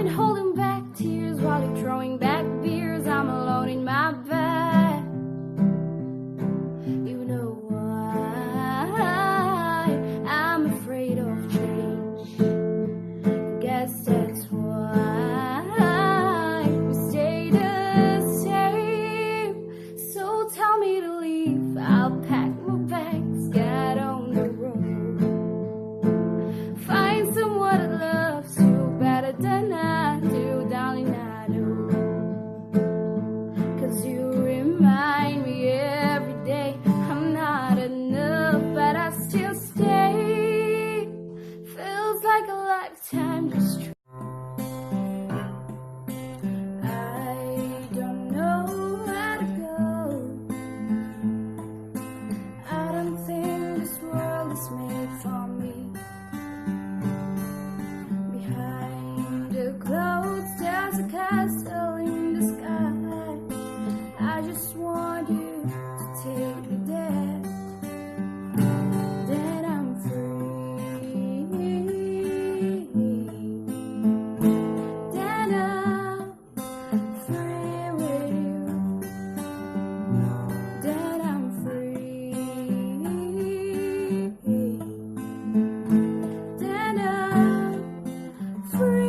and holding back tears while you're throwing back beers. I'm alone in my bed. You know why I'm afraid of change. Guess that's why we stay the same. So tell me to leave, I'll pack my bags, get on the road. Find someone that loves you better than I do, darling, I do. 'Cause you remind me every day I'm not enough, but I still stay. Feels like a lifetime just I don't know where to go. I don't think this world is made for me. Behind the clouds there's a castle in the sky. I just want you to take me there. Then I'm free. Then I'm free with you. Then I'm free. Then I'm free.